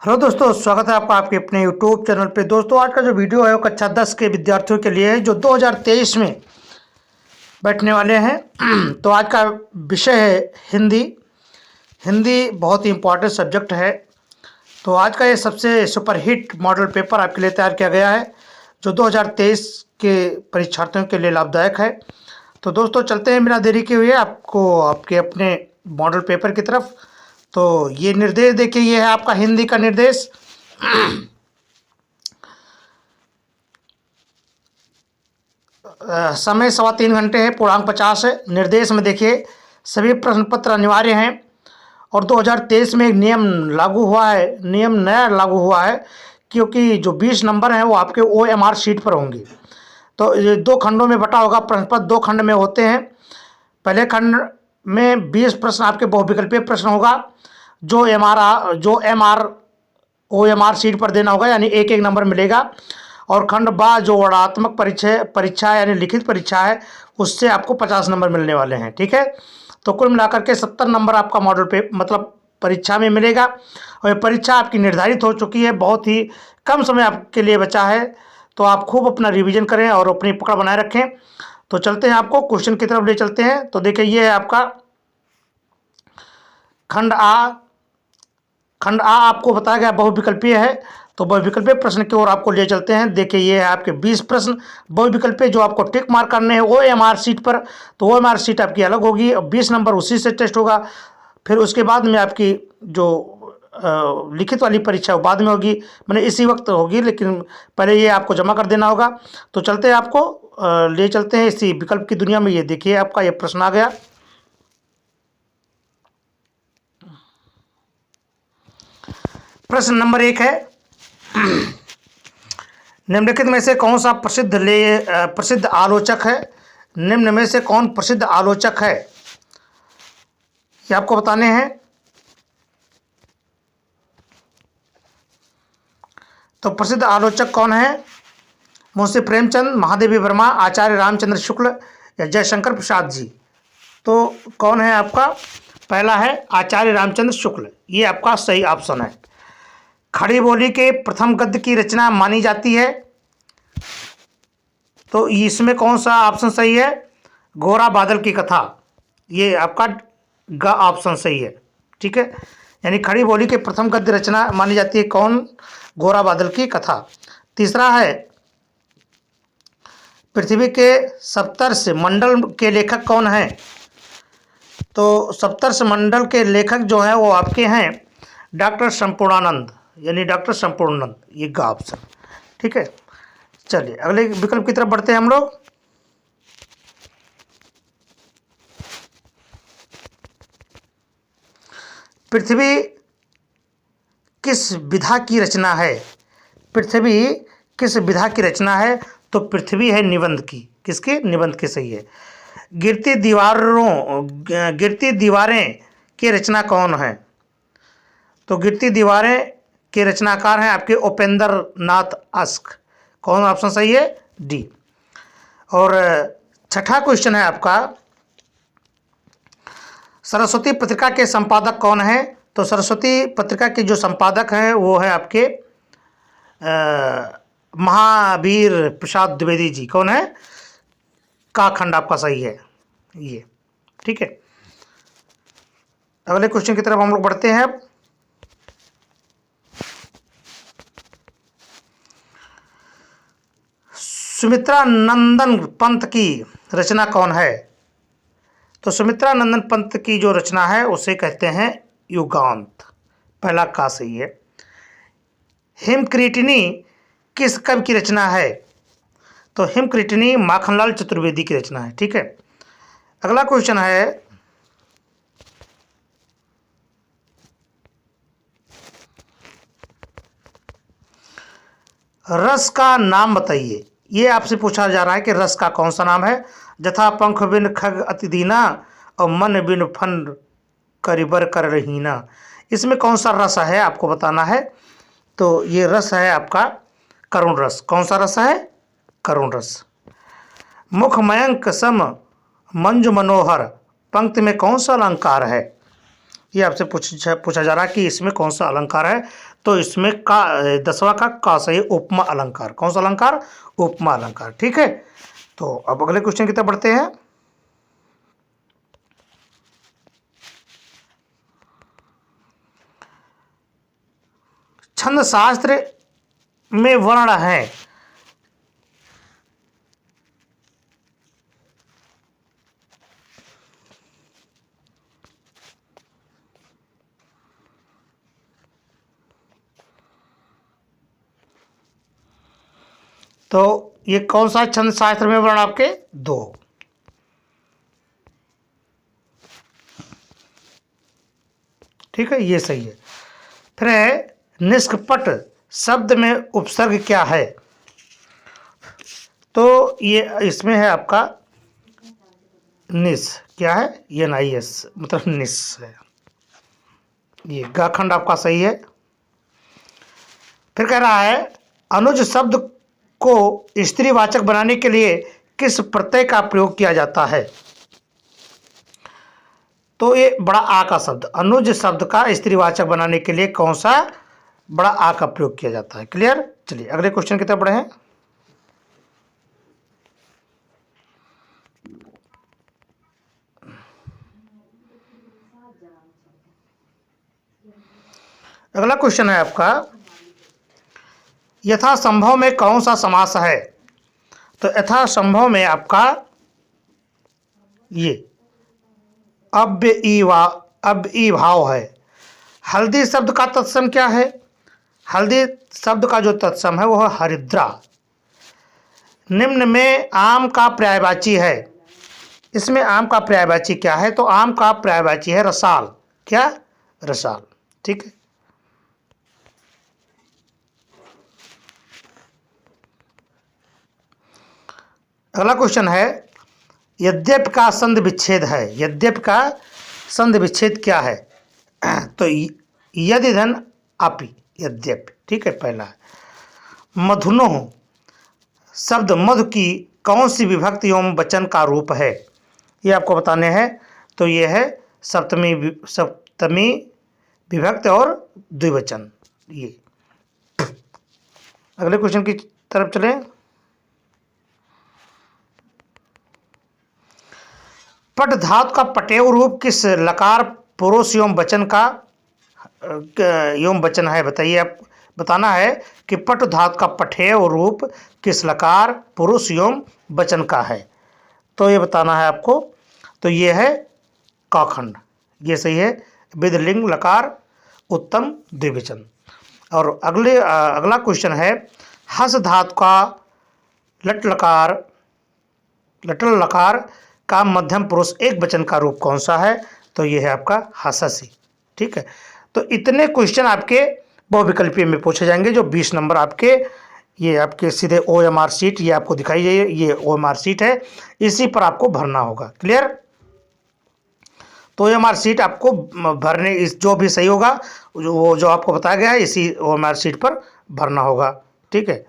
Hello दोस्तों, स्वागत है आपका आपके अपने यूट्यूब चैनल पे। दोस्तों, आज का जो वीडियो है वो कक्षा 10 के विद्यार्थियों के लिए है जो 2023 में बैठने वाले हैं। तो आज का विषय है हिंदी। हिंदी बहुत ही इम्पोर्टेंट सब्जेक्ट है। तो आज का ये सबसे सुपरहिट मॉडल पेपर आपके लिए तैयार किया गया है जो 2023 के परीक्षार्थियों के लिए लाभदायक है। तो दोस्तों, चलते हैं बिना देरी के हुए आपको आपके अपने मॉडल पेपर की तरफ। तो ये निर्देश देखिए, ये है आपका हिंदी का निर्देश। समय 3.25 घंटे है, पूर्णांक 50 है। निर्देश में देखिए, सभी प्रश्न पत्र अनिवार्य हैं और 2023 में एक नियम लागू हुआ है। नियम नया लागू हुआ है क्योंकि जो 20 नंबर हैं वो आपके OMR शीट पर होंगे। तो ये 2 खंडों में बटा होगा। प्रश्न पत्र 2 खंड में होते हैं। पहले खंड में 20 प्रश्न आपके बहुविकल्पीय प्रश्न होगा जो MR OMR शीट पर देना होगा, यानी एक एक नंबर मिलेगा। और खंड बा जो वर्णात्मक परीक्षा यानी लिखित परीक्षा है, उससे आपको 50 नंबर मिलने वाले हैं। ठीक है, तो कुल मिलाकर के 70 नंबर आपका मॉडल पे मतलब परीक्षा में मिलेगा। और ये परीक्षा आपकी निर्धारित हो चुकी है, बहुत ही कम समय आपके लिए बचा है। तो आप खूब अपना रिवीजन करें और अपनी पकड़ बनाए रखें। तो चलते हैं, आपको क्वेश्चन की तरफ ले चलते हैं। तो देखिए, ये है आपका खंड आ। खंड आ आपको बताया गया बहुविकल्पीय है, तो बहुविकल्पीय प्रश्न की ओर आपको ले चलते हैं। देखिए, ये है आपके 20 प्रश्न बहुविकल्पीय जो आपको टिक मार्क करने हैं OMR शीट पर। तो OMR शीट आपकी अलग होगी और 20 नंबर उसी से टेस्ट होगा। फिर उसके बाद में आपकी जो लिखित वाली परीक्षा वो बाद में होगी, मैंने इसी वक्त होगी, लेकिन पहले ये आपको जमा कर देना होगा। तो चलते हैं, आपको ले चलते हैं इसी विकल्प की दुनिया में। ये देखिए, आपका ये प्रश्न आ गया। प्रश्न नंबर 1 है, निम्नलिखित में से कौन सा प्रसिद्ध आलोचक है? निम्न में से कौन प्रसिद्ध आलोचक है, ये आपको बताने हैं। तो प्रसिद्ध आलोचक कौन है? मुंशी प्रेमचंद, महादेवी वर्मा, आचार्य रामचंद्र शुक्ल या जयशंकर प्रसाद जी। तो कौन है आपका? पहला है आचार्य रामचंद्र शुक्ल, ये आपका सही ऑप्शन है। खड़ी बोली के प्रथम गद्य की रचना मानी जाती है, तो इसमें कौन सा ऑप्शन सही है? गोरा बादल की कथा, ये आपका ग ऑप्शन सही है। ठीक है, यानी खड़ी बोली के प्रथम गद्य रचना मानी जाती है कौन? गोरा बादल की कथा। तीसरा है, पृथ्वी के सप्तर्ष मंडल के लेखक कौन हैं? तो सप्तर्ष मंडल के लेखक जो हैं वो आपके हैं डॉक्टर संपूर्णानंद, यानी डॉक्टर संपूर्णानंद, ये ग ऑप्शन। ठीक है, चलिए अगले विकल्प की तरफ बढ़ते हैं हम लोग। पृथ्वी किस विधा की रचना है? पृथ्वी किस विधा की रचना है? तो पृथ्वी है निबंध की। किसकी? निबंध की, सही है। गिरती दीवारें की रचना कौन है? तो गिरती दीवारें के रचनाकार हैं आपके उपेंद्र नाथ अस्क। कौन ऑप्शन सही है? डी। और छठा क्वेश्चन है आपका, सरस्वती पत्रिका के संपादक कौन है? तो सरस्वती पत्रिका के जो संपादक हैं वो है आपके महावीर प्रसाद द्विवेदी जी। कौन है? का खंड आपका सही है ये। ठीक है, अगले क्वेश्चन की तरफ हम लोग बढ़ते हैं अब। सुमित्रा नंदन पंत की रचना कौन है? तो सुमित्रा नंदन पंत की जो रचना है उसे कहते हैं युगांत। पहला का सही है। हिमक्रीटिनी किस कवि की रचना है? तो हिमक्रीटिनी माखनलाल चतुर्वेदी की रचना है। ठीक है, अगला क्वेश्चन है, रस का नाम बताइए। ये आपसे पूछा जा रहा है कि रस का कौन सा नाम है? जथा पंख बिन खग अति दीना और मन बिन फन करिबर कर रहीना। इसमें कौन सा रस है आपको बताना है। तो ये रस है आपका करुण रस। कौन सा रस है? करुण रस। मुख मयंक सम मंजु मनोहर पंक्ति में कौन सा अलंकार है? ये आपसे पूछा जा रहा है कि इसमें कौन सा अलंकार है। तो इसमें का 10वां का सही उपमा अलंकार। कौन सा अलंकार? उपमा अलंकार। ठीक है, तो अब अगले क्वेश्चन की तरफ बढ़ते हैं। छंद शास्त्र में वर्ण है। तो ये कौन सा छंद शास्त्र में वर्ण? आपके 2। ठीक है, ये सही है। फिर है निष्कपट शब्द में उपसर्ग क्या है? तो ये इसमें है आपका निस। क्या है? NIS, मतलब निस है। ये गाखंड आपका सही है। फिर कह रहा है अनुज शब्द को स्त्रीवाचक बनाने के लिए किस प्रत्यय का प्रयोग किया जाता है? तो ये बड़ा आ का शब्द, अनुज शब्द का स्त्रीवाचक बनाने के लिए कौन सा बड़ा आ का प्रयोग किया जाता है? क्लियर? चलिए अगले क्वेश्चन की तरफ बढ़े हैं। अगला क्वेश्चन है आपका यथासंभव में कौन सा समास है? तो यथासंभव में आपका ये अब ई भाव है। हल्दी शब्द का तत्सम क्या है? हल्दी शब्द का जो तत्सम है वो है हरिद्रा। निम्न में आम का पर्यायवाची है। इसमें आम का पर्यायवाची क्या है? तो आम का पर्यायवाची है रसाल। क्या? रसाल। ठीक है, अगला क्वेश्चन है यद्यप का संधि विच्छेद है। यद्यप का संधि विच्छेद क्या है? तो यदि धन अपि, यद्यप। ठीक है, पहला है मधुनो शब्द मधु की कौन सी विभक्ति एवं वचन का रूप है? ये आपको बताने हैं। तो ये है सप्तमी विभक्ति और द्विवचन। ये अगले क्वेश्चन की तरफ चलें। पट धातु का पटेव रूप किस लकार पुरुष एवं वचन का एवं वचन है? बताइए, आप बताना है कि पट धातु का पठेव रूप किस लकार पुरुष एवं वचन का है। तो ये बताना है आपको। तो ये है काखंड, ये सही है। विधिलिंग लकार उत्तम द्विवचन। और अगला क्वेश्चन है हस धातु का लटल लकार का मध्यम पुरुष एक वचन का रूप कौन सा है? तो ये है आपका हससी। ठीक है, तो इतने क्वेश्चन आपके बहुविकल्पीय में पूछे जाएंगे। जो 20 नंबर आपके ये आपके सीधे OMR सीट ये आपको दिखाई जाइए, ये OMR सीट है, इसी पर आपको भरना होगा। क्लियर? तो OMR सीट आपको भरने, इस जो भी सही होगा वो जो आपको बताया गया है इसी OMR सीट पर भरना होगा। ठीक है,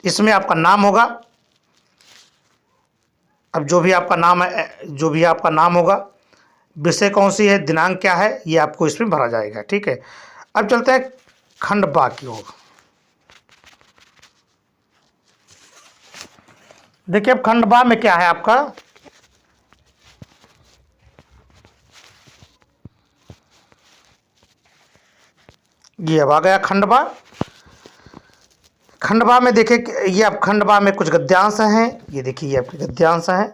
इसमें आपका नाम होगा। अब जो भी आपका नाम होगा, विषय कौन सी है, दिनांक क्या है, ये आपको इसमें भरा जाएगा। ठीक है, अब चलते हैं खंड बा की ओर। देखिए अब खंड बा में क्या है आपका, ये अब आ गया खंड बा। खंडवा में देखिए, ये अब खंडवा में कुछ गद्यांश हैं। ये देखिए, ये आपके गद्यांश हैं।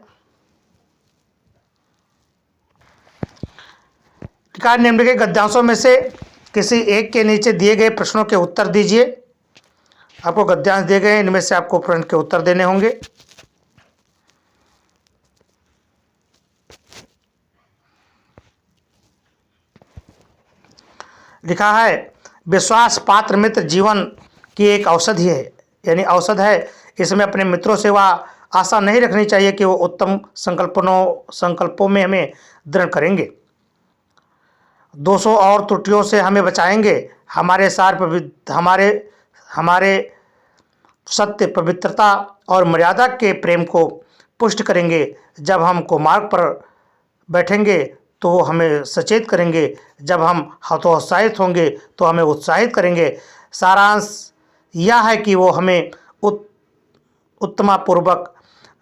टिकार निम्नलिखित गद्यांशों में से किसी एक के नीचे दिए गए प्रश्नों के उत्तर दीजिए। आपको गद्यांश दिए गए, इनमें से आपको प्रश्न के उत्तर देने होंगे। लिखा है विश्वास पात्र मित्र जीवन की एक औषधि है, यानी औषध है। इसमें अपने मित्रों से वह आशा नहीं रखनी चाहिए कि वो उत्तम संकल्पों में हमें दृढ़ करेंगे, दोषों और त्रुटियों से हमें बचाएंगे, हमारे सत्य, पवित्रता और मर्यादा के प्रेम को पुष्ट करेंगे। जब हम को मार्ग पर बैठेंगे तो वो हमें सचेत करेंगे, जब हम हतोत्साहित होंगे तो हमें उत्साहित करेंगे। सारांश यह है कि वो हमें उत्तमापूर्वक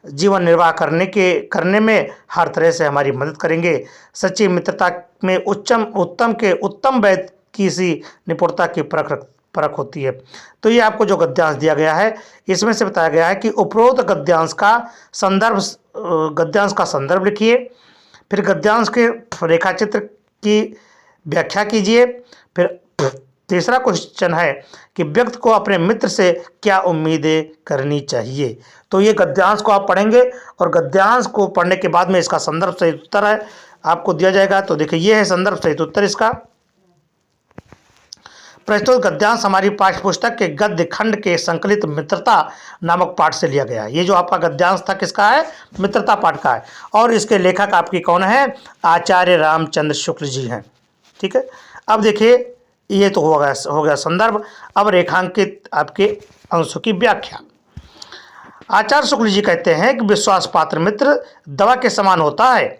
जीवन निर्वाह करने में हर तरह से हमारी मदद करेंगे। सच्ची मित्रता में उत्तम के उत्तम वैद्य की सी निपुणता की परख होती है। तो ये आपको जो गद्यांश दिया गया है, इसमें से बताया गया है कि उपरोक्त गद्यांश का संदर्भ लिखिए, फिर गद्यांश के रेखाचित्र की व्याख्या कीजिए। फिर तीसरा क्वेश्चन है कि व्यक्ति को अपने मित्र से क्या उम्मीदें करनी चाहिए। तो ये गद्यांश को आप पढ़ेंगे और गद्यांश को पढ़ने के बाद में इसका संदर्भ सहित उत्तर है आपको दिया जाएगा। तो देखिए, ये है संदर्भ सहित उत्तर इसका। प्रस्तुत गद्यांश हमारी पाठ्यपुस्तक के गद्य खंड के संकलित मित्रता नामक पाठ से लिया गया है। ये जो आपका गद्यांश था किसका है? मित्रता पाठ का है। और इसके लेखक आपकी कौन है? आचार्य रामचंद्र शुक्ल जी हैं। ठीक है, अब देखिए, ये तो हो गया संदर्भ। अब रेखांकित आपके अंशों की व्याख्या। आचार्य शुक्ल जी कहते हैं कि विश्वास पात्र मित्र दवा के समान होता है।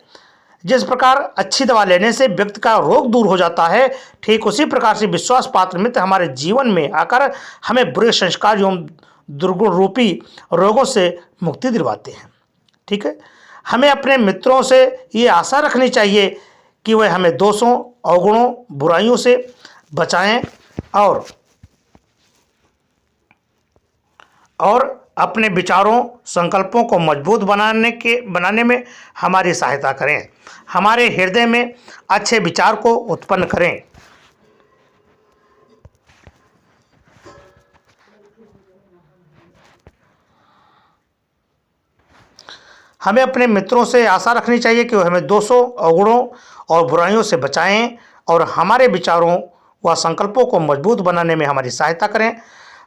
जिस प्रकार अच्छी दवा लेने से व्यक्ति का रोग दूर हो जाता है, ठीक उसी प्रकार से विश्वास पात्र मित्र हमारे जीवन में आकर हमें बुरे संस्कार एवं दुर्गुण रूपी रोगों से मुक्ति दिलवाते हैं। ठीक है, हमें अपने मित्रों से ये आशा रखनी चाहिए कि वह हमें दोषों, अवगुणों, बुराइयों से बचाएं और अपने विचारों, संकल्पों को मजबूत बनाने में हमारी सहायता करें। हमारे हृदय में अच्छे विचार को उत्पन्न करें। हमें अपने मित्रों से आशा रखनी चाहिए कि वह हमें दोषों, अवगुणों और बुराइयों से बचाएं और हमारे विचारों व संकल्पों को मजबूत बनाने में हमारी सहायता करें।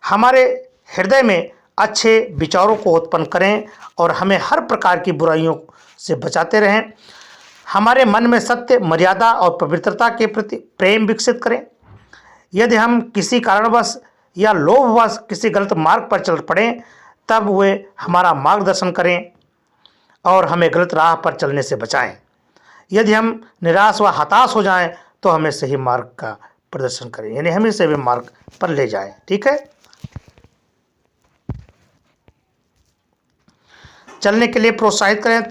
हमारे हृदय में अच्छे विचारों को उत्पन्न करें और हमें हर प्रकार की बुराइयों से बचाते रहें। हमारे मन में सत्य, मर्यादा और पवित्रता के प्रति प्रेम विकसित करें। यदि हम किसी कारणवश या लोभवश किसी गलत मार्ग पर चल पड़ें, तब वे हमारा मार्गदर्शन करें और हमें गलत राह पर चलने से बचाएं। यदि हम निराश व हताश हो जाएं, तो हमें सही मार्ग का प्रदर्शन करें, यानी हमें सही मार्ग पर ले जाएं। ठीक है, चलने के लिए प्रोत्साहित करें।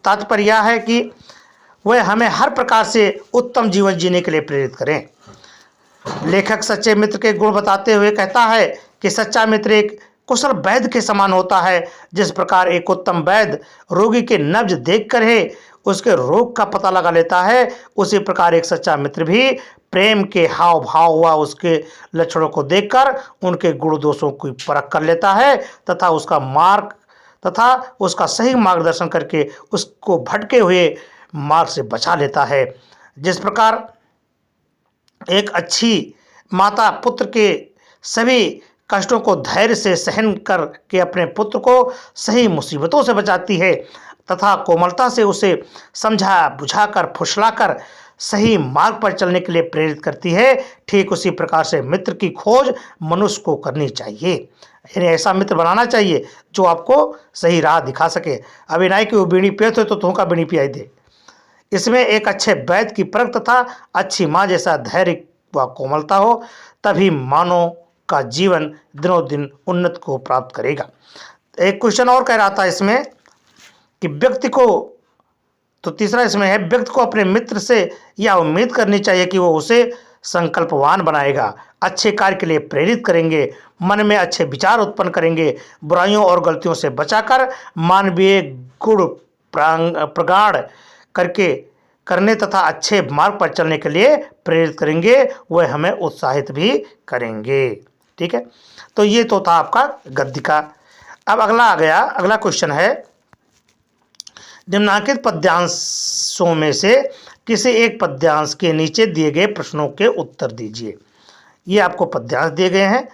तात्पर्य यह है कि वह हमें हर प्रकार से उत्तम जीवन जीने के लिए प्रेरित करें। लेखक सच्चे मित्र के गुण बताते हुए कहता है कि सच्चा मित्र एक कुशल वैद्य के समान होता है। जिस प्रकार एक उत्तम वैद्य रोगी के नब्ज देखकर ही उसके रोग का पता लगा लेता है, उसी प्रकार एक सच्चा मित्र भी प्रेम के हाव भाव व उसके लक्षणों को देखकर उनके गुण दोषों की परख कर लेता है तथा उसका सही मार्गदर्शन करके उसको भटके हुए मार्ग से बचा लेता है। जिस प्रकार एक अच्छी माता पुत्र के सभी कष्टों को धैर्य से सहन करके अपने पुत्र को सही मुसीबतों से बचाती है तथा कोमलता से उसे समझा बुझाकर फुसलाकर सही मार्ग पर चलने के लिए प्रेरित करती है, ठीक उसी प्रकार से मित्र की खोज मनुष्य को करनी चाहिए। यानी ऐसा मित्र बनाना चाहिए जो आपको सही राह दिखा सके। अभी नाई कि वो बीड़ी पियत हो तो तुमका बीड़ी पियाई दे। इसमें एक अच्छे वैद्य की परख तथा अच्छी माँ जैसा धैर्य व कोमलता हो, तभी मानव का जीवन दिनों दिन उन्नति को प्राप्त करेगा। एक क्वेश्चन और कह रहा था इसमें कि व्यक्ति को, तो तीसरा इसमें है, व्यक्ति को अपने मित्र से यह उम्मीद करनी चाहिए कि वो उसे संकल्पवान बनाएगा, अच्छे कार्य के लिए प्रेरित करेंगे, मन में अच्छे विचार उत्पन्न करेंगे, बुराइयों और गलतियों से बचाकर मानवीय गुण प्रगाढ़ करने तथा अच्छे मार्ग पर चलने के लिए प्रेरित करेंगे, वह हमें उत्साहित भी करेंगे। ठीक है, तो ये तो था आपका गद्य का। अब अगला क्वेश्चन है, निम्नलिखित पद्यांशों में से किसी एक पद्यांश के नीचे दिए गए प्रश्नों के उत्तर दीजिए। ये आपको पद्यांश दिए गए हैं।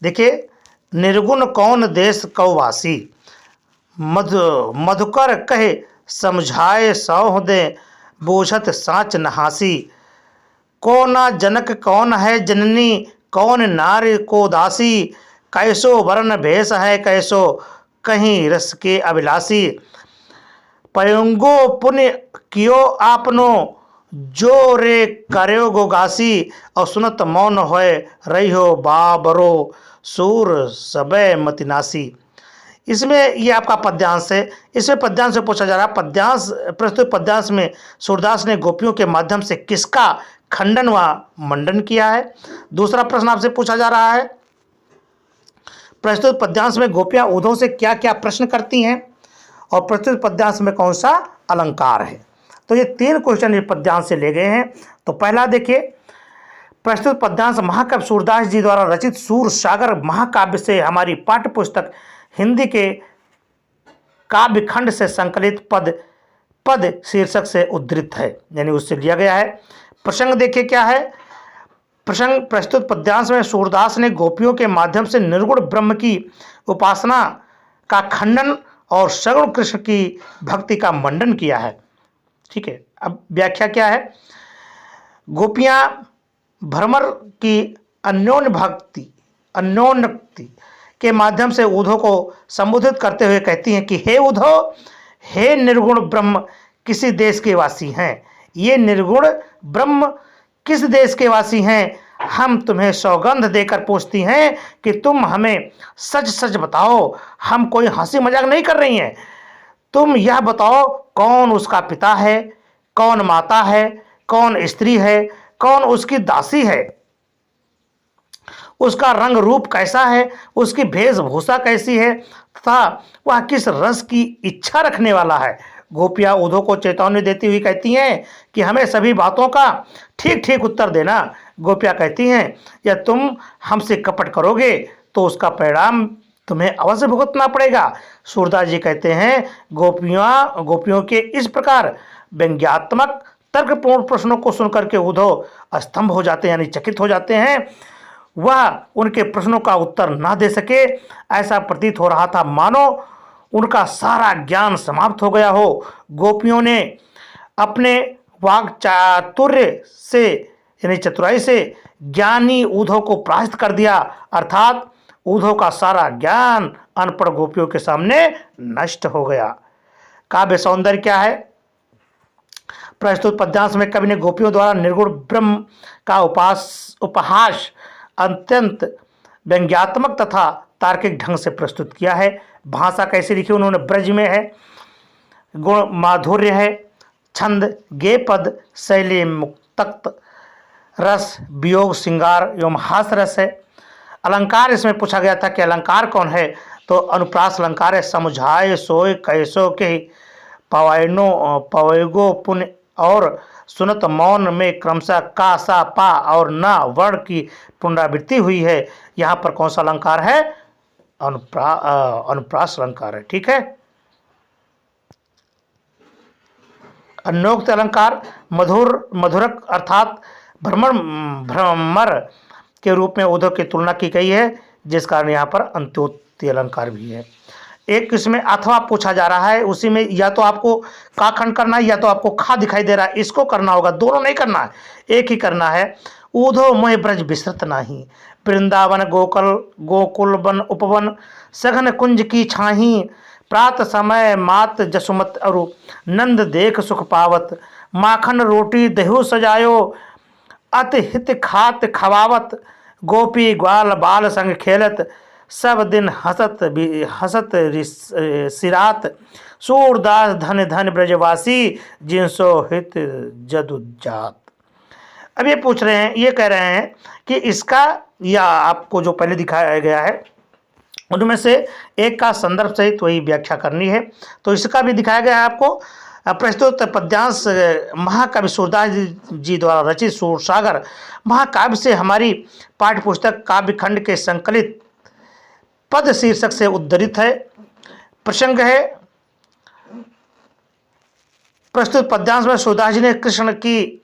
देखिए, निर्गुण कौन देश कौवासी, मधुकर कहे समझाए सौह दे, बूझत साँच नहासी, कौना जनक कौन है जननी, कौन नारी को दासी, कैसो वर्ण भेष है कैसो कहीं रस के अभिलाषी, पयंगो पुण्य कियो आपनो, जो रे कर्यो गोगासी और सुनत मौन होए रही हो बाबरो सूर सबे मतिनासी। इसमें ये आपका पद्यांश है। इसमें पद्यांश से पूछा जा रहा है, पद्यांश प्रस्तुत पद्यांश में सूरदास ने गोपियों के माध्यम से किसका खंडन व मंडन किया है। दूसरा प्रश्न आपसे पूछा जा रहा है, प्रस्तुत पद्यांश में गोपियां उद्धव से क्या क्या प्रश्न करती हैं और प्रस्तुत पद्यांश में कौन सा अलंकार है। तो ये 3 क्वेश्चन ये पद्यांश से ले गए हैं। तो पहला देखिए, प्रस्तुत पद्यांश महाकवि सूरदास जी द्वारा रचित सूर सागर महाकाव्य से हमारी पाठ्य पुस्तक हिंदी के काव्य खंड से संकलित पद पद शीर्षक से उद्धृत है, यानी उससे लिया गया है। प्रसंग देखिए क्या है। प्रसंग, प्रस्तुत पद्यांश में सूरदास ने गोपियों के माध्यम से निर्गुण ब्रह्म की उपासना का खंडन और सगुण कृष्ण की भक्ति का मंडन किया है। ठीक है, अब व्याख्या क्या है। गोपियां भ्रमर की अन्योन्यक्ति के माध्यम से उद्धव को संबोधित करते हुए कहती हैं कि हे उद्धव, हे निर्गुण ब्रह्म किसी देश के वासी हैं। ये निर्गुण ब्रह्म किस देश के वासी हैं? हम तुम्हें सौगंध देकर पूछती हैं कि तुम हमें सच सच बताओ, हम कोई हंसी मजाक नहीं कर रही हैं। तुम यह बताओ, कौन उसका पिता है, कौन माता है, कौन स्त्री है, कौन उसकी दासी है, उसका रंग रूप कैसा है, उसकी वेशभूषा कैसी है तथा वह किस रस की इच्छा रखने वाला है। गोपियां उद्धव को चेतावनी देती हुई कहती हैं कि हमें सभी बातों का ठीक ठीक उत्तर देना। गोपियां कहती हैं, या तुम हमसे कपट करोगे तो उसका परिणाम तुम्हें अवश्य भुगतना पड़ेगा। सूरदास जी कहते हैं, गोपियों के इस प्रकार व्यंग्यात्मक तर्कपूर्ण प्रश्नों को सुनकर के उद्धव स्तंभ हो जाते हैं, यानी चकित हो जाते हैं। वह उनके प्रश्नों का उत्तर ना दे सके। ऐसा प्रतीत हो रहा था मानो उनका सारा ज्ञान समाप्त हो गया हो। गोपियों ने अपने वाक चातुर्य से, यानी चतुराई से ज्ञानी उद्धव को परास्त कर दिया, अर्थात उद्धव का सारा ज्ञान अनपढ़ गोपियों के सामने नष्ट हो गया। काव्य सौंदर्य क्या है। प्रस्तुत पद्यांश में कवि ने गोपियों द्वारा निर्गुण ब्रह्म का उपहास अत्यंत व्यंग्यात्मक तथा तार्किक ढंग से प्रस्तुत किया है। भाषा कैसे लिखी उन्होंने, ब्रज में है, गुण माधुर्य है, छंद गेय पद, शैली मुक्तक, रस वियोग श्रृंगार एवं हास रस है। अलंकार इसमें पूछा गया था कि अलंकार कौन है, तो अनुप्रास अलंकार है। समझाए सोए कैसो के पवैनो पवैगो पुण्य और सुनत मौन में क्रमशः का सा पा और ना वर्ण की पुनरावृत्ति हुई है। यहाँ पर कौन सा अलंकार है, अनुप्रास अलंकार है। ठीक है। अन्योक्त अलंकार मधुरक अर्थात भ्रमर के रूप में उद्धव की तुलना की गई है, जिस कारण यहाँ पर अंत्योक्ति अलंकार भी है। एक इसमें अथवा पूछा जा रहा है, उसी में या तो आपको का खंड करना है या तो आपको खा दिखाई दे रहा है, इसको करना होगा, दोनों नहीं करना है, एक ही करना है। ऊधो मोह ब्रज बिसरत नाही, वृंदावन गोकुल वन उपवन, सघन कुंज की छाही, प्रात समय मात जसुमत अरु, नंद देख सुख पावत, माखन रोटी दहु सजायो, अत हित खात खवावत, गोपी ग्वाल बाल संग खेलत, सब दिन हसत सिरात, सूरदास धन धन ब्रजवासी, जिनसो हित जदुजात। अब ये पूछ रहे हैं, ये कह रहे हैं कि इसका या आपको जो पहले दिखाया गया है उनमें से एक का संदर्भ सहित वही व्याख्या करनी है। तो इसका भी दिखाया गया है आपको। प्रस्तुत पद्यांश महाकवि सूरदास जी द्वारा रचित सूरसागर महाकाव्य से हमारी पाठ्य पुस्तक काव्य खंड के संकलित पद शीर्षक से उद्धृत है। प्रसंग है, प्रस्तुत पद्यांश में सूरदास जी ने कृष्ण की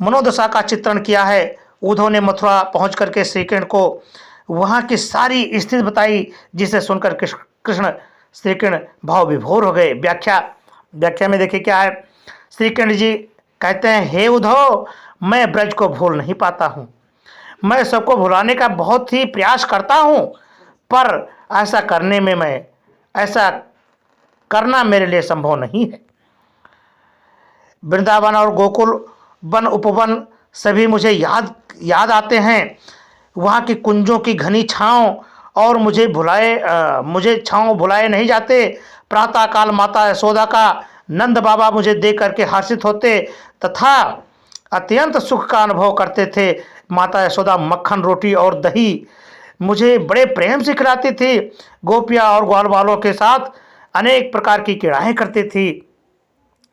मनोदशा का चित्रण किया है। उद्धव ने मथुरा पहुंच करके श्रीकृष्ण को वहां की सारी स्थिति बताई, जिसे सुनकर कृष्ण श्रीकृष्ण भाव विभोर हो गए। व्याख्या में देखिए क्या है। श्रीकृष्ण जी कहते हैं, हे उद्धव, मैं ब्रज को भूल नहीं पाता हूँ, मैं सबको भुलाने का बहुत ही प्रयास करता हूँ, पर ऐसा करना मेरे लिए संभव नहीं है। वृंदावन और गोकुल वन उपवन सभी मुझे याद आते हैं। वहाँ की कुंजों की घनी छाँव और मुझे छाँव भुलाए नहीं जाते। प्रातःकाल माता यशोदा का नंद बाबा मुझे देख करके हर्षित होते तथा अत्यंत सुख का अनुभव करते थे। माता यशोदा मक्खन रोटी और दही मुझे बड़े प्रेम से खिलाती थी। गोपियाँ और ग्वाल वालों के साथ अनेक प्रकार की क्रीड़ाएँ करती थी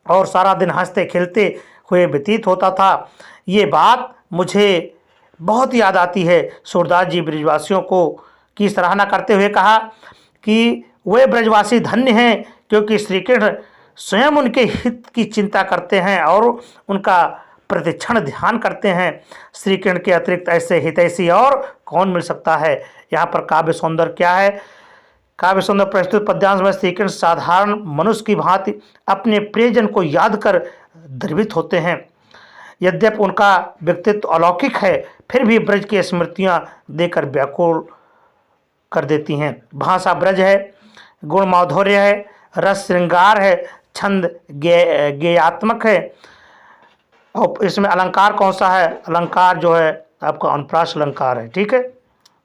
और सारा दिन हंसते खेलते हुए व्यतीत होता था। ये बात मुझे बहुत याद आती है। सूरदास जी ब्रजवासियों को की सराहना करते हुए कहा कि वे ब्रजवासी धन्य हैं क्योंकि श्री कृष्ण स्वयं उनके हित की चिंता करते हैं और उनका प्रतिक्षण ध्यान करते हैं। श्री कृष्ण के अतिरिक्त ऐसे हितैषी और कौन मिल सकता है। यहाँ पर काव्य सौंदर्य क्या है। काव्य सौंदर्य प्रस्तुत पद्यांश में श्री कृष्ण साधारण मनुष्य की भांति अपने प्रियजन को याद कर द्रवित होते हैं। यद्यपि उनका व्यक्तित्व अलौकिक है फिर भी ब्रज की स्मृतियाँ देकर व्याकुल कर देती हैं। भाषा ब्रज है, गुण माधुर्य है, रस श्रृंगार है, छंद गेयात्मक है। और इसमें अलंकार कौन सा है। अलंकार जो है आपका अनुप्रास अलंकार है। ठीक है,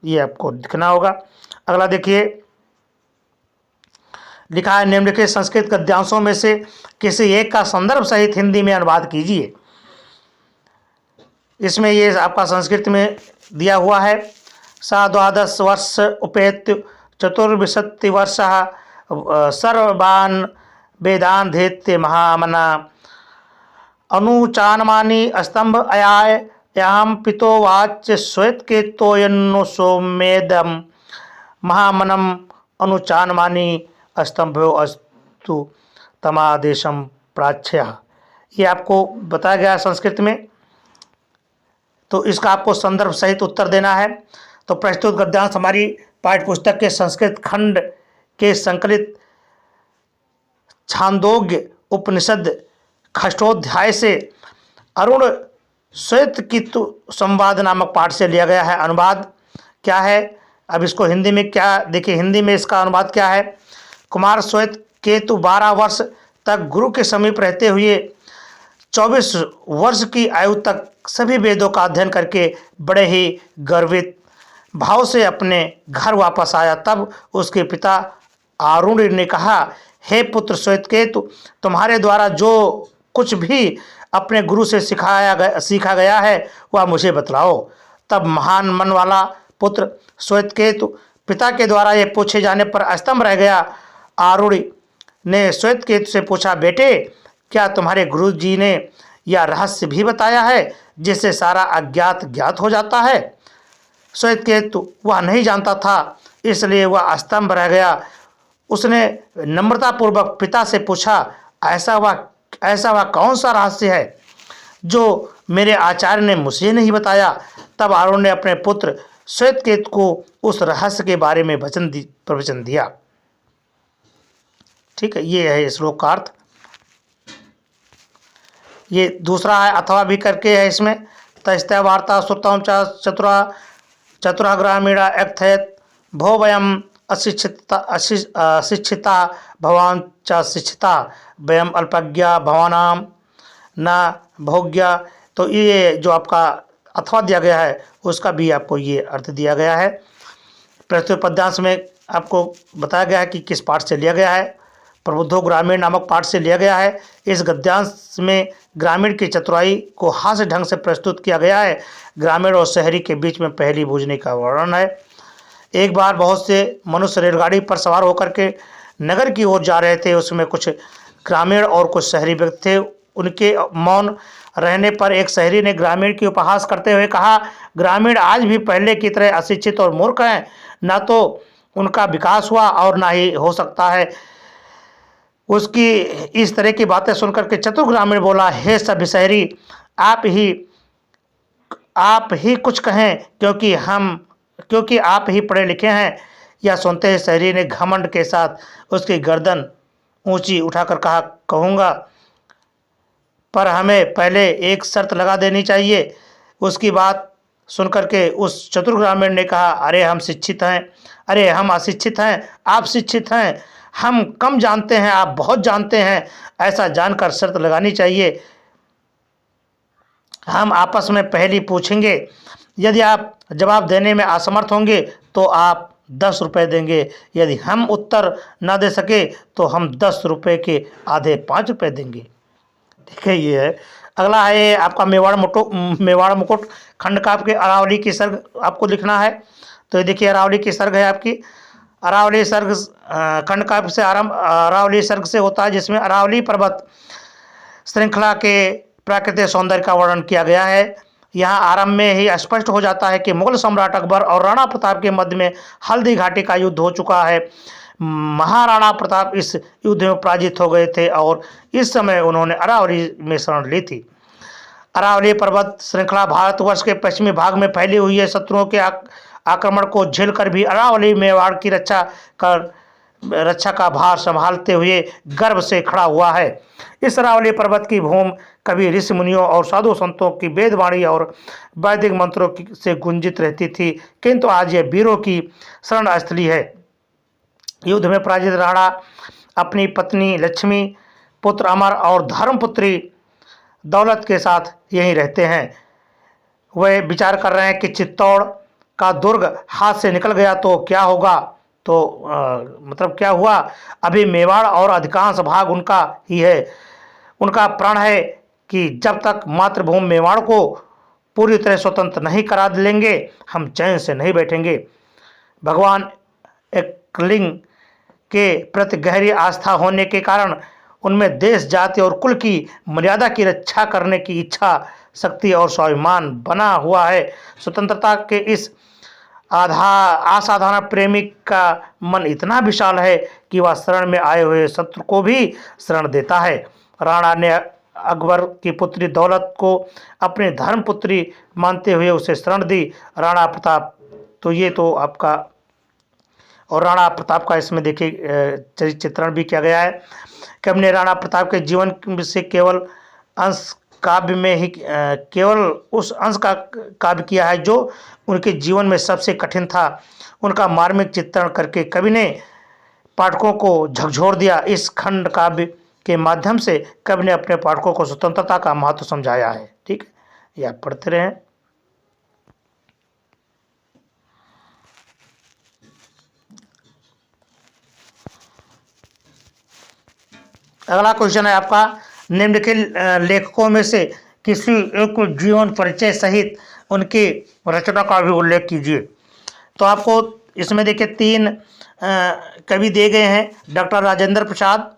ये आपको लिखना होगा। अगला देखिए, लिखा है निम्नलिखित संस्कृत गद्यांशों में से किसी एक का संदर्भ सहित हिंदी में अनुवाद कीजिए। इसमें ये आपका संस्कृत में दिया हुआ है। सा 12 वर्ष उपेत्य चतुर्विंशति वर्ष सर्वान् वेदान् धीत्य महामना अनुचानमानी स्तंभ अयाय याम पितोवाच श्वेत के तोयन्नो सोमेदम महामनम अनुचानमानी स्तंभो अस्तु तमादेशम प्राच्य। ये आपको बताया गया संस्कृत में, तो इसका आपको संदर्भ सहित उत्तर देना है। तो प्रस्तुत गद्यांश हमारी पाठ्यपुस्तक के संस्कृत खंड के संकलित छांदोग्य उपनिषद खष्टोध्याय से अरुण श्वेत कीतु संवाद नामक पाठ से लिया गया है। अनुवाद क्या है, अब इसको हिंदी में क्या देखिए, हिंदी में इसका अनुवाद क्या है। कुमार श्वेत केतु 12 वर्ष तक गुरु के समीप रहते हुए 24 वर्ष की आयु तक सभी वेदों का अध्ययन करके बड़े ही गर्वित भाव से अपने घर वापस आया। तब उसके पिता आरुण ने कहा, हे पुत्र श्वेतकेतु, तुम्हारे द्वारा जो कुछ भी अपने गुरु से सीखा गया है वह मुझे बतलाओ। तब महान मन वाला पुत्र श्वेतकेतु पिता के द्वारा ये पूछे जाने पर अस्तंभ रह गया। आरुण ने श्वेतकेतु से पूछा, बेटे क्या तुम्हारे गुरु जी ने यह रहस्य भी बताया है जिससे सारा अज्ञात ज्ञात हो जाता है। श्वेतकेतु वह नहीं जानता था, इसलिए वह स्तंभ रह गया। उसने नम्रतापूर्वक पिता से पूछा, ऐसा वह कौन सा रहस्य है जो मेरे आचार्य ने मुझे नहीं बताया। तब आरुण ने अपने पुत्र श्वेतकेतु को उस रहस्य के बारे में प्रवचन दिया। ठीक है, ये है श्लोक का अर्थ। ये दूसरा है अथवा भी करके है इसमें। तस्त्या वार्ता श्रुतम चतुरा ग्रामीणा एक्थयत भो वयम अशिक्षिता भवान च शिक्षिता वयम अल्पज्ञा भवानाम न भोग्या। तो ये जो आपका अथवा दिया गया है उसका भी आपको ये अर्थ दिया गया है। प्रस्तुत पद्यांश में आपको बताया गया है कि किस पाठ से लिया गया है। प्रबुद्धो ग्रामीण नामक पाठ से लिया गया है। इस गद्यांश में ग्रामीण की चतुराई को हास्य ढंग से प्रस्तुत किया गया है। ग्रामीण और शहरी के बीच में पहली बूझने का वर्णन है। एक बार बहुत से मनुष्य रेलगाड़ी पर सवार होकर के नगर की ओर जा रहे थे। उसमें कुछ ग्रामीण और कुछ शहरी व्यक्ति थे। उनके मौन रहने पर एक शहरी ने ग्रामीण की उपहास करते हुए कहा, ग्रामीण आज भी पहले की तरह अशिक्षित और मूर्ख हैं। न तो उनका विकास हुआ और ना ही हो सकता है। उसकी इस तरह की बातें सुनकर के चतुर ग्रामीण बोला, हे सभी शहरी, आप ही कुछ कहें क्योंकि आप ही पढ़े लिखे हैं। यह सुनते ही शहरी ने घमंड के साथ उसकी गर्दन ऊंची उठाकर कहा, कहूँगा पर हमें पहले एक शर्त लगा देनी चाहिए। उसकी बात सुनकर के उस चतुर ग्रामीण ने कहा, अरे हम शिक्षित हैं, अरे हम अशिक्षित हैं, आप शिक्षित हैं। हम कम जानते हैं, आप बहुत जानते हैं। ऐसा जानकर शर्त लगानी चाहिए। हम आपस में पहेली पूछेंगे, यदि आप जवाब देने में असमर्थ होंगे तो आप 10 रुपये देंगे, यदि हम उत्तर न दे सके तो हम 10 रुपये के आधे 5 रुपये देंगे। ठीक है, ये है। अगला है आपका मेवाड़ मुकुट खंड का आपके अरावली की सर्ग आपको लिखना है। तो ये देखिए अरावली की सर्ग है आपकी। अरावली सर्ग खंड काव्य से आरंभ अरावली सर्ग से होता है, जिसमें अरावली पर्वत श्रृंखला के प्राकृतिक सौंदर्य का वर्णन किया गया है। यहाँ आरंभ में ही स्पष्ट हो जाता है कि मुगल सम्राट अकबर और राणा प्रताप के मध्य में हल्दी घाटी का युद्ध हो चुका है। महाराणा प्रताप इस युद्ध में पराजित हो गए थे और इस समय उन्होंने अरावली में शरण ली थी। अरावली पर्वत श्रृंखला भारतवर्ष के पश्चिमी भाग में फैली हुई है। शत्रुओं के आक्रमण को झेलकर भी अरावली मेवाड़ की रक्षा का भार संभालते हुए गर्व से खड़ा हुआ है। इस अरावली पर्वत की भूमि कभी ऋषि मुनियों और साधु संतों की वेदवाणी और वैदिक मंत्रों से गुंजित रहती थी, किंतु आज यह वीरों की शरण स्थली है। युद्ध में पराजित राणा अपनी पत्नी लक्ष्मी, पुत्र अमर और धर्मपुत्री दौलत के साथ यहीं रहते हैं। वे विचार कर रहे हैं कि चित्तौड़ का दुर्ग हाथ से निकल गया तो क्या होगा। तो मतलब क्या हुआ, अभी मेवाड़ और अधिकांश भाग उनका ही है। उनका प्रण है कि जब तक मातृभूमि मेवाड़ को पूरी तरह स्वतंत्र नहीं करा लेंगे हम चैन से नहीं बैठेंगे। भगवान एकलिंग के प्रति गहरी आस्था होने के कारण उनमें देश, जाति और कुल की मर्यादा की रक्षा करने की इच्छा, शक्ति और स्वाभिमान बना हुआ है। स्वतंत्रता के इस असाधारण प्रेमी का मन इतना विशाल है कि वह शरण में आए हुए शत्रु को भी शरण देता है। राणा ने अकबर की पुत्री दौलत को अपनी धर्मपुत्री मानते हुए उसे शरण दी। राणा प्रताप, तो ये तो आपका, और राणा प्रताप का इसमें देखिए चित्रण भी किया गया है कि हमने राणा प्रताप के जीवन से केवल अंश काव्य में ही केवल उस अंश का काव्य किया है जो उनके जीवन में सबसे कठिन था। उनका मार्मिक चित्रण करके कवि ने पाठकों को झकझोर दिया। इस खंड काव्य के माध्यम से कवि ने अपने पाठकों को स्वतंत्रता का महत्व समझाया है। ठीक है, ये आप पढ़ते रहें। अगला क्वेश्चन है आपका, निम्नलिखित लेखकों में से किसी एक जीवन परिचय सहित उनकी रचना का भी उल्लेख कीजिए। तो आपको इसमें देखिए 3 कवि दिए गए हैं, डॉक्टर राजेंद्र प्रसाद,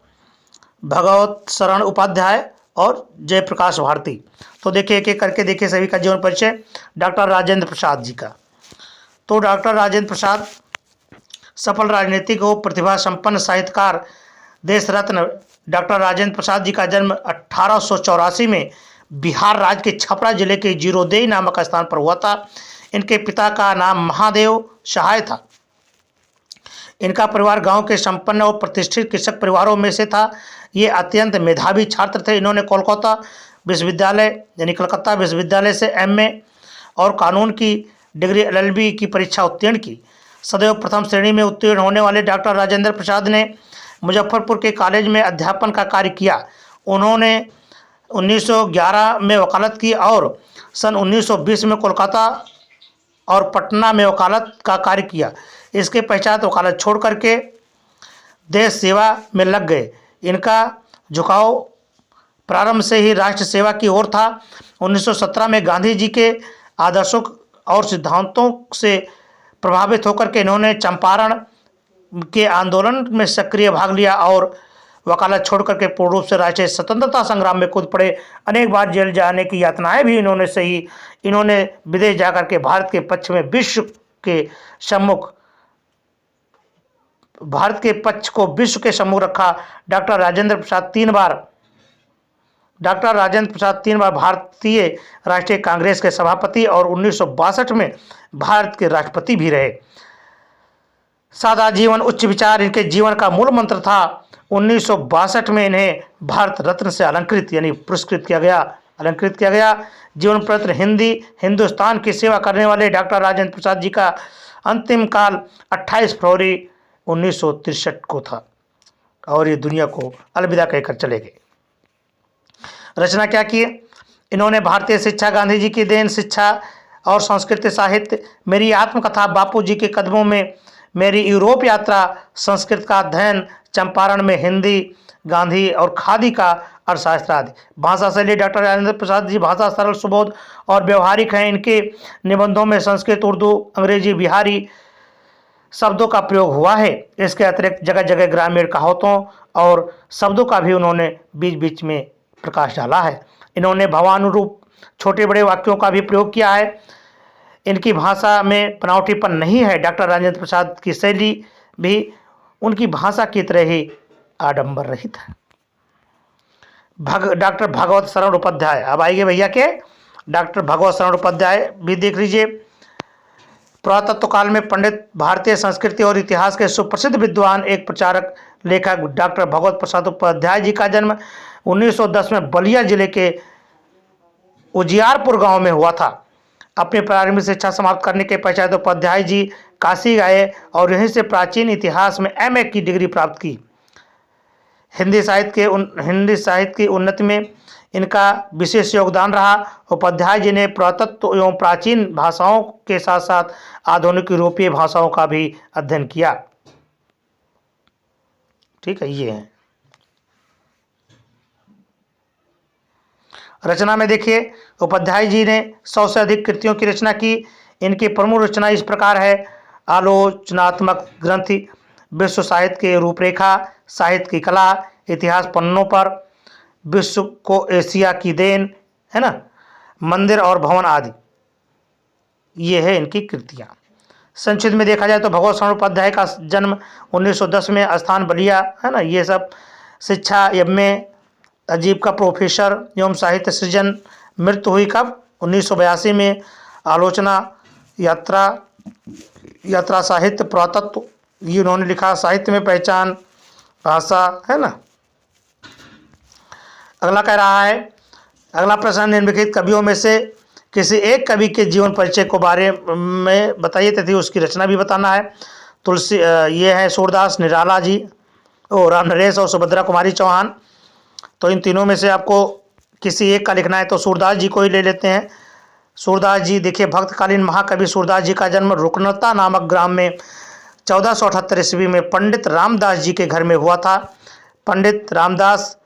भगवत शरण उपाध्याय और जयप्रकाश भारती। तो देखिए एक एक करके देखिए सभी का जीवन परिचय। डॉक्टर राजेंद्र प्रसाद जी का, तो डॉक्टर राजेंद्र प्रसाद सफल राजनीतिक और प्रतिभा संपन्न साहित्यकार, देश रत्न डॉक्टर राजेंद्र प्रसाद जी का जन्म 1884 में बिहार राज्य के छपरा जिले के जीरोदेई नामक स्थान पर हुआ था। इनके पिता का नाम महादेव सहाय था। इनका परिवार गांव के संपन्न और प्रतिष्ठित कृषक परिवारों में से था। ये अत्यंत मेधावी छात्र थे। इन्होंने कोलकाता विश्वविद्यालय यानी कलकत्ता विश्वविद्यालय से एमए और कानून की डिग्री एलएलबी की परीक्षा उत्तीर्ण की। सदैव प्रथम श्रेणी में उत्तीर्ण होने वाले डॉक्टर राजेंद्र प्रसाद ने मुजफ्फरपुर के कॉलेज में अध्यापन का कार्य किया। उन्होंने 1911 में वकालत की और सन 1920 में कोलकाता और पटना में वकालत का कार्य किया। इसके पश्चात वकालत छोड़ करके देश सेवा में लग गए। इनका झुकाव प्रारंभ से ही राष्ट्र सेवा की ओर था। 1917 में गांधी जी के आदर्शों और सिद्धांतों से प्रभावित होकर के इन्होंने चंपारण के आंदोलन में सक्रिय भाग लिया और वकालत छोड़ करके पूर्ण रूप से राष्ट्रीय स्वतंत्रता संग्राम में कूद पड़े। अनेक बार जेल जाने की यातनाएं भी इन्होंने सही। इन्होंने विदेश जाकर के भारत के पक्ष में भारत के पक्ष को विश्व के सम्मुख रखा। डॉक्टर राजेंद्र प्रसाद तीन बार भारतीय राष्ट्रीय कांग्रेस के सभापति और 1962 में भारत के राष्ट्रपति भी रहे। सादा जीवन उच्च विचार इनके जीवन का मूल मंत्र था। 1962 में इन्हें भारत रत्न से पुरस्कृत किया गया। जीवन पत्र हिंदुस्तान की सेवा करने वाले डॉक्टर राजेंद्र प्रसाद जी का अंतिम काल 28 फरवरी 1963 को था और ये दुनिया को अलविदा कहकर चले गए। रचना क्या किए? इन्होंने भारतीय शिक्षा, गांधी जी की देन, शिक्षा और संस्कृत साहित्य, मेरी आत्मकथा, बापू जी के कदमों में, मेरी यूरोप यात्रा, संस्कृत का अध्ययन, चंपारण में हिंदी, गांधी और खादी का अर्थशास्त्र आदि। भाषा शैली डॉक्टर राजेंद्र प्रसाद जी भाषा सरल, सुबोध और व्यवहारिक हैं। इनके निबंधों में संस्कृत, उर्दू, अंग्रेजी, बिहारी शब्दों का प्रयोग हुआ है। इसके अतिरिक्त जगह जगह ग्रामीण कहावतों और शब्दों का भी उन्होंने बीच बीच में प्रकाश डाला है। इन्होंने भावानुरूप छोटे बड़े वाक्यों का भी प्रयोग किया है। इनकी भाषा में बनावटीपन नहीं है। डॉक्टर राजेंद्र प्रसाद की शैली भी उनकी भाषा की तरह ही आडंबर रहित है। डॉक्टर भागवत शरण उपाध्याय, अब आइए भैया के डॉक्टर भागवत शरण उपाध्याय भी देख लीजिए। पुरातत्व काल में पंडित, भारतीय संस्कृति और इतिहास के सुप्रसिद्ध विद्वान, एक प्रचारक, लेखक डॉक्टर भगवत प्रसाद उपाध्याय जी का जन्म 1910 में बलिया जिले के उजियारपुर गांव में हुआ था। अपनी प्रारंभिक शिक्षा समाप्त करने के पश्चात उपाध्याय जी काशी गए और यहीं से प्राचीन इतिहास में एमए की डिग्री प्राप्त की। हिंदी साहित्य की उन्नति में इनका विशेष योगदान रहा। उपाध्याय जी ने पुरातत्व एवं प्राचीन भाषाओं के साथ साथ आधुनिक यूरोपीय भाषाओं का भी अध्ययन किया। ठीक है, ये है। रचना में देखिए, उपाध्याय जी ने 100 से अधिक कृतियों की रचना की। इनकी प्रमुख रचना इस प्रकार है: आलोचनात्मक ग्रंथ, विश्व साहित्य की रूपरेखा, साहित्य की कला, इतिहास पन्नों पर, विश्व को एशिया की देन, है ना, मंदिर और भवन आदि। ये है इनकी कृतियाँ। संक्षिप्त में देखा जाए तो भगवत शरण उपाध्याय का जन्म 1910 में, स्थान बलिया, है ना, ये सब। शिक्षा एमए, अजीब का प्रोफेसर एवं साहित्य सृजन। मृत्यु हुई कब? 1982 में। आलोचना, यात्रा साहित्य, पुरातत्व, ये उन्होंने लिखा। साहित्य में पहचान, भाषा, है ना। अगला कह रहा है, अगला प्रश्न, निम्नलिखित कवियों में से किसी एक कवि के जीवन परिचय को बारे में बताइए तथा उसकी रचना भी बताना है। तुलसी, ये है सूरदास, निराला जी, राम नरेश और सुभद्रा कुमारी चौहान। तो इन तीनों में से आपको किसी एक का लिखना है, तो सूरदास जी को ही ले लेते हैं। सूरदास जी देखिए, भक्तकालीन महाकवि सूरदास जी का जन्म रुकनता नामक ग्राम में 1478 ईस्वी में पंडित रामदास जी के घर में हुआ था। पंडित रामदास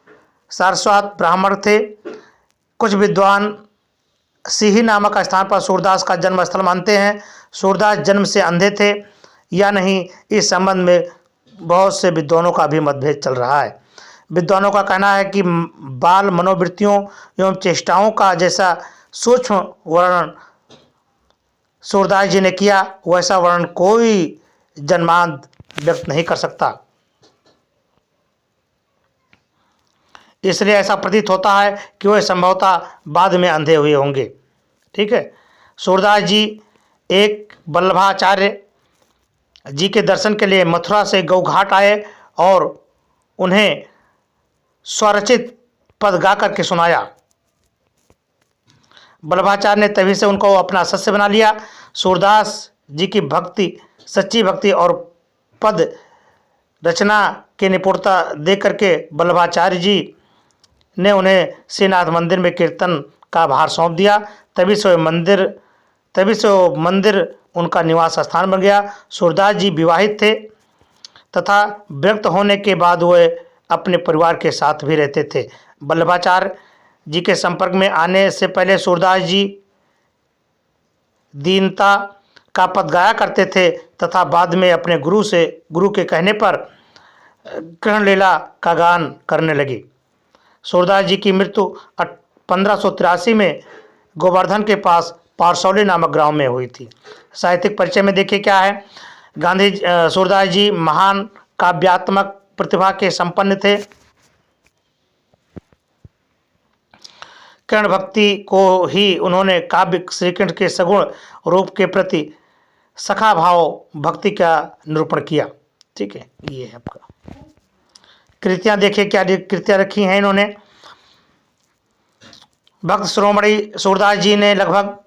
सारस्वत ब्राह्मण थे। कुछ विद्वान सिही नामक स्थान पर सूरदास का जन्म स्थल मानते हैं। सूरदास जन्म से अंधे थे या नहीं, इस संबंध में बहुत से विद्वानों का भी मतभेद चल रहा है। विद्वानों का कहना है कि बाल मनोवृत्तियों एवं चेष्टाओं का जैसा सूक्ष्म वर्णन सूरदास जी ने किया, वैसा वर्णन कोई जन्मांध व्यक्त नहीं कर सकता। इसलिए ऐसा प्रतीत होता है कि वे संभवतः बाद में अंधे हुए होंगे। ठीक है। सूरदास जी एक वल्लभाचार्य जी के दर्शन के लिए मथुरा से गौघाट आए और उन्हें स्वरचित पद गा करके सुनाया। वल्लभाचार्य ने तभी से उनको अपना शिष्य बना लिया। सूरदास जी की भक्ति, सच्ची भक्ति और पद रचना की निपुणता देख करके वल्लभाचार्य जी ने उन्हें श्रीनाथ मंदिर में कीर्तन का भार सौंप दिया। तभी से वो मंदिर उनका निवास स्थान बन गया। सूरदास जी विवाहित थे तथा विरक्त होने के बाद वे अपने परिवार के साथ भी रहते थे। वल्लभाचार्य जी के संपर्क में आने से पहले सूरदास जी दीनता का पद गाया करते थे तथा बाद में अपने गुरु के कहने पर कृष्ण लीला का गान करने लगे। सूरदास जी की मृत्यु 1583 में गोवर्धन के पास पारसौली नामक गांव में हुई थी। साहित्यिक परिचय में देखिए क्या है। सूरदास जी महान काव्यात्मक प्रतिभा के संपन्न थे। कृष्ण भक्ति को ही उन्होंने काव्य श्रीकृष्ण के सगुण रूप के प्रति सखा भाव भक्ति का निरूपण किया। ठीक है, ये है आपका। कृतियां देखिए क्या कृतियां रखी हैं इन्होंने। भक्त शिरोमणि सूरदास जी ने लगभग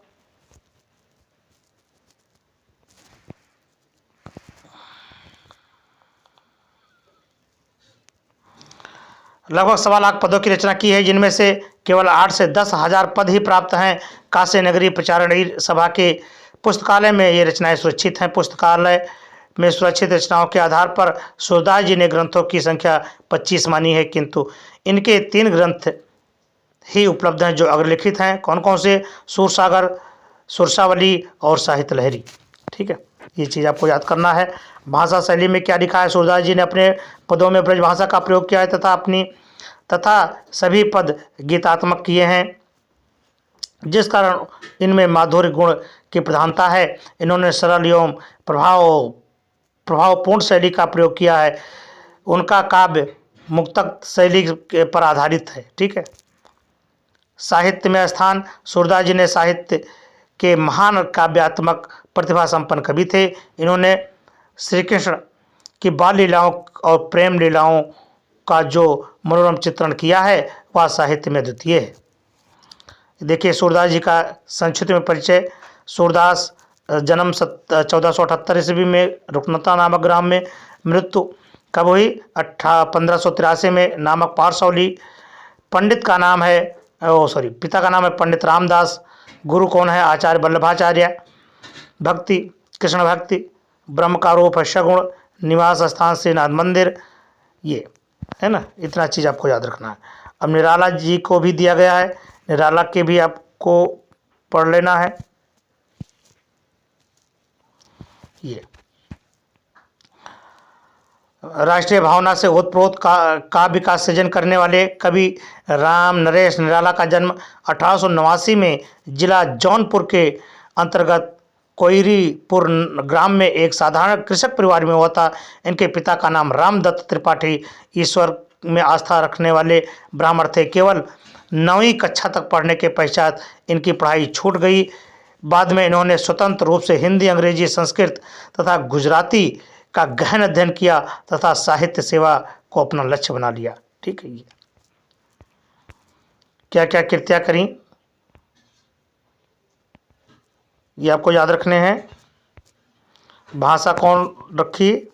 1.25 लाख पदों की रचना की है, जिनमें से केवल 8 से 10 हजार पद ही प्राप्त हैं। काशी नगरी प्रचारणी सभा के पुस्तकालय में ये रचनाएं सुरक्षित हैं। पुस्तकालय में सुरक्षित रचनाओं के आधार पर सूरदास जी ने ग्रंथों की संख्या 25 मानी है, किंतु इनके 3 ग्रंथ ही उपलब्ध हैं जो अग्रलिखित हैं। कौन कौन से? सूरसागर, सुरसावली और साहित्य लहरी। ठीक है, ये चीज़ आपको याद करना है। भाषा शैली में क्या लिखा है? सूरदास जी ने अपने पदों में ब्रज भाषा का प्रयोग किया है तथा सभी पद गीतात्मक किए हैं, जिस कारण इनमें माधुर्य गुण की प्रधानता है। इन्होंने सरल एवं प्रभावपूर्ण शैली का प्रयोग किया है। उनका काव्य मुक्तक शैली पर आधारित है। ठीक है। साहित्य में स्थान: सूरदास जी ने साहित्य के महान काव्यात्मक प्रतिभा संपन्न कवि थे। इन्होंने श्री कृष्ण की बाल लीलाओं और प्रेम लीलाओं का जो मनोरम चित्रण किया है वह साहित्य में अद्वितीय है। देखिए सूरदास जी का संक्षिप्त में परिचय। सूरदास जन्म 1478 ईस्वी में रुकनता नामक ग्राम में, मृत्यु कब हुई? 1583 में नामक पारसौली। पंडित का नाम है पिता का नाम है पंडित रामदास। गुरु कौन है? आचार्य वल्लभाचार्य। भक्ति कृष्ण भक्ति। ब्रह्म का रूप है सगुण। निवास स्थान श्रीनाथ मंदिर। ये है ना, इतना चीज़ आपको याद रखना है। अब निराला जी को भी दिया गया है, निराला के भी आपको पढ़ लेना है। ये राष्ट्रीय भावना से ओतप्रोत काव्य का सृजन करने वाले कवि राम नरेश निराला का जन्म 1889 में जिला जौनपुर के अंतर्गत कोयरीपुर ग्राम में एक साधारण कृषक परिवार में हुआ था। इनके पिता का नाम रामदत्त त्रिपाठी ईश्वर में आस्था रखने वाले ब्राह्मण थे। केवल 9वीं कक्षा तक पढ़ने के पश्चात इनकी पढ़ाई छूट गई। बाद में इन्होंने स्वतंत्र रूप से हिंदी, अंग्रेजी, संस्कृत तथा गुजराती का गहन अध्ययन किया तथा साहित्य सेवा को अपना लक्ष्य बना लिया। ठीक है। ये क्या क्या कृतियाँ करी ये आपको याद रखने हैं। भाषा कौन रखी?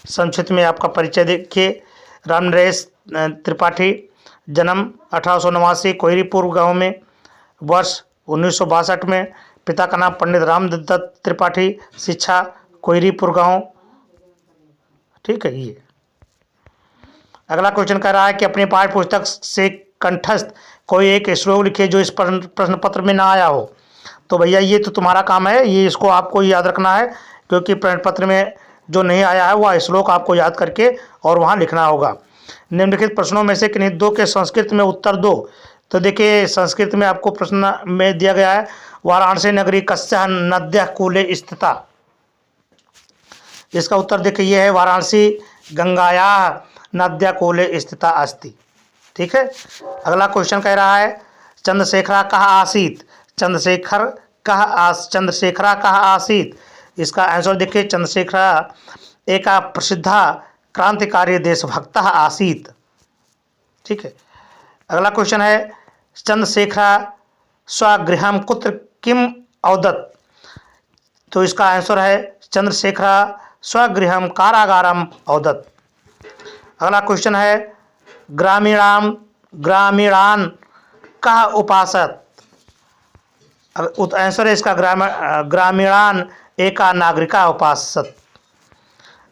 संक्षिप्त में आपका परिचय देखिए। राम नरेश त्रिपाठी, जन्म 1889 कोयरीपुर गांव में, वर्ष 1962 में। पिता का नाम पंडित रामदत्त त्रिपाठी, शिक्षा कोयरीपुर गांव। ठीक है। ये अगला क्वेश्चन कह रहा है कि अपनी पाठ्य पुस्तक से कंठस्थ कोई एक श्लोक लिखिए जो इस प्रश्न पत्र में ना आया हो। तो भैया ये तो तुम्हारा काम है, ये इसको आपको याद रखना है, क्योंकि प्रश्न पत्र में जो नहीं आया है वह श्लोक आपको याद करके और वहाँ लिखना होगा। निम्नलिखित प्रश्नों में से किन्हीं 2 के संस्कृत में उत्तर दो। तो देखिए संस्कृत में आपको प्रश्न में दिया गया है, वाराणसी नगरी कस्याः नद्याः कूले स्थिता। इसका उत्तर देखिए ये है, वाराणसी गंगायाः नद्याः कूले स्थिता अस्ति। ठीक है। अगला क्वेश्चन कह रहा है चंद्रशेखरा कः आसीत्। चंद्रशेखरा कः आसीत्। इसका आंसर देखिए, चंद्रशेखरा एक प्रसिद्ध क्रांतिकारी देशभक्त आसीत्। ठीक है। अगला क्वेश्चन है चंद्रशेखरा स्वगृहं कुत्र किम अवदत्। तो इसका आंसर है चंद्रशेखरा स्वगृहं कारागारम अवदत्। अगला क्वेश्चन है ग्रामीणान कः उपासत। आंसर है इसका ग्रामीणान एका नागरिका उपासत।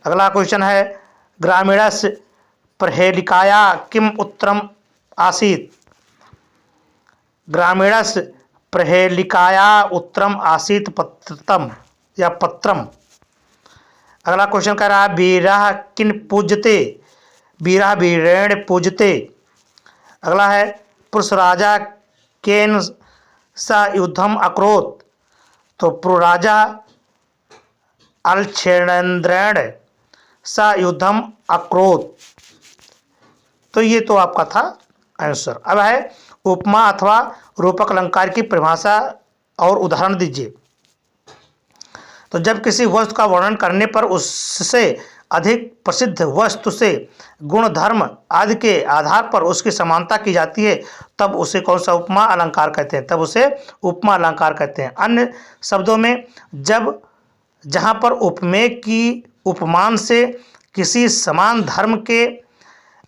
अगला क्वेश्चन है ग्रामीणस्य प्रहेलिकाया किम उत्तरम आसीत्। ग्रामीणस्य प्रहेलिकाया उत्तरम आसीत् पत्रम या पत्रम। अगला क्वेश्चन कह रहा है वीरः किन पूजते। वीरः वीरेण पूजते। अगला है पुरुषराजा केन सा युद्धम अकरोत्। तो पुरुराजा अलक्षेणेन्द्रेण सा युद्धम अकरोत्। तो ये तो आपका था आंसर। अब है उपमा अथवा रूपक अलंकार की परिभाषा और उदाहरण दीजिए। तो जब किसी वस्तु का वर्णन करने पर उससे अधिक प्रसिद्ध वस्तु से गुण, धर्म आदि के आधार पर उसकी समानता की जाती है तब उसे कौन सा उपमा अलंकार कहते हैं? तब उसे उपमा अलंकार कहते हैं। अन्य शब्दों में जहाँ पर उपमेय की उपमान से किसी समान धर्म के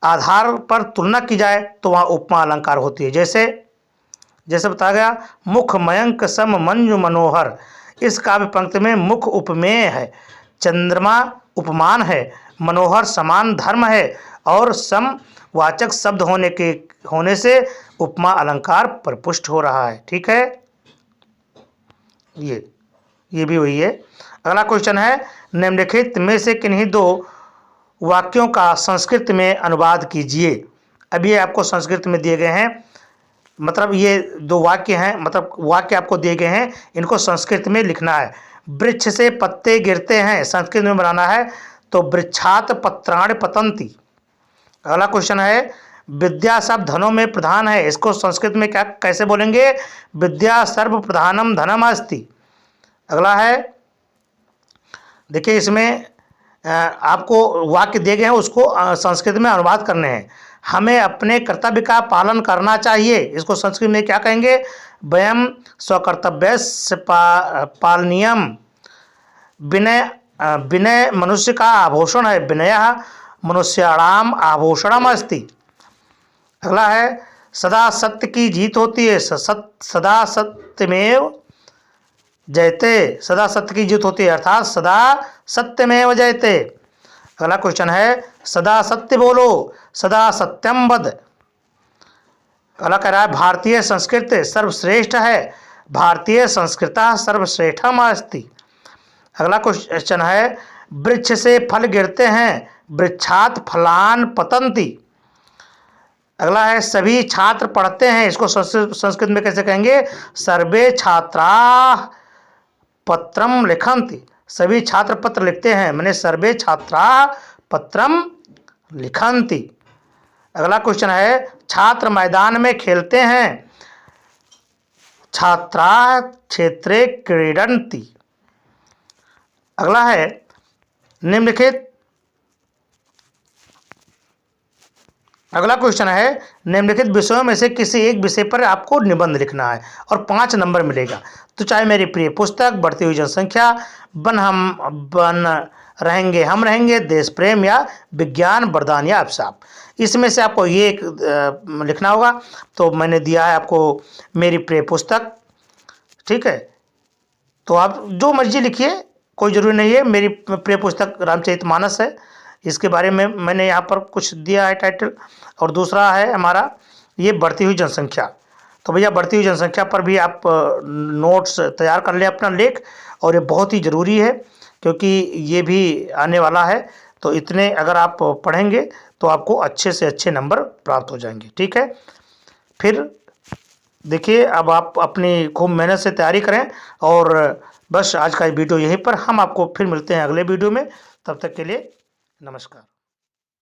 आधार पर तुलना की जाए तो वहाँ उपमा अलंकार होती है। जैसे जैसे बताया गया, मुख मयंक सम मंजु मनोहर, इस काव्य पंक्ति में मुख उपमेय है, चंद्रमा उपमान है, मनोहर समान धर्म है और सम वाचक शब्द होने से उपमा अलंकार परिपुष्ट हो रहा है। ठीक है, ये भी वही है। अगला क्वेश्चन है, निम्नलिखित में से किन्हीं दो वाक्यों का संस्कृत में अनुवाद कीजिए। अब ये आपको संस्कृत में दिए गए हैं, मतलब ये दो वाक्य हैं, मतलब वाक्य आपको दिए गए हैं, इनको संस्कृत में लिखना है। वृक्ष से पत्ते गिरते हैं, संस्कृत में बनाना है तो वृक्षात पत्राणि पतंती। अगला क्वेश्चन है, विद्या सब धनों में प्रधान है, इसको संस्कृत में क्या कैसे बोलेंगे? विद्या सर्व प्रधानम धनम अस्ति। अगला है, देखिए इसमें आपको वाक्य दिए गए हैं, उसको संस्कृत में अनुवाद करने हैं। हमें अपने कर्तव्य का पालन करना चाहिए, इसको संस्कृत में क्या कहेंगे? वयम स्वकर्तव्यस्य पालनीयम। विनय विनय मनुष्य का आभूषण है, विनयः मनुष्याणाम आभूषणम अस्ति। अगला है, सदा सत्य की जीत होती है, सदा सत्यमेव जयते, सदा सत्य की जीत होती है, अर्थात सदा सत्यमेव जयते। अगला क्वेश्चन है, सदा सत्य बोलो, सदा सत्यम वद। अगला कह रहा है, भारतीय संस्कृत सर्वश्रेष्ठ है, भारतीय संस्कृता सर्वश्रेष्ठम अस्ति। अगला क्वेश्चन है, वृक्ष से फल गिरते हैं, वृक्षात फलान पतंती। अगला है, सभी छात्र पढ़ते हैं, इसको संस्कृत में कैसे कहेंगे? सर्वे छात्रा पत्रम लिखन्ति, सभी छात्र पत्र लिखते हैं, मैंने सर्वे छात्रा पत्रम लिखन्ति। अगला क्वेश्चन है, छात्र मैदान में खेलते हैं, छात्रा क्षेत्रे क्रीडन्ति। अगला है, निम्नलिखित अगला क्वेश्चन है, निम्नलिखित विषयों में से किसी एक विषय पर आपको निबंध लिखना है और 5 नंबर मिलेगा। तो चाहे मेरी प्रिय पुस्तक, बढ़ती हुई जनसंख्या, बन रहेंगे हम रहेंगे, देश प्रेम या विज्ञान वरदान या अभिशाप, इसमें से आपको ये एक लिखना होगा। तो मैंने दिया है आपको मेरी प्रिय पुस्तक। ठीक है, तो आप जो मर्जी लिखिए, कोई ज़रूरी नहीं है। मेरी प्रिय पुस्तक रामचरितमानस है, इसके बारे में मैंने यहाँ पर कुछ दिया है टाइटल। और दूसरा है हमारा ये बढ़ती हुई जनसंख्या। तो भैया बढ़ती हुई जनसंख्या पर भी आप नोट्स तैयार कर लें अपना लेख, और ये बहुत ही ज़रूरी है क्योंकि ये भी आने वाला है। तो इतने अगर आप पढ़ेंगे तो आपको अच्छे से अच्छे नंबर प्राप्त हो जाएंगे। ठीक है, फिर देखिए अब आप अपनी खूब मेहनत से तैयारी करें। और बस आज का वीडियो यहीं पर, हम आपको फिर मिलते हैं अगले वीडियो में। तब तक के लिए नमस्कार।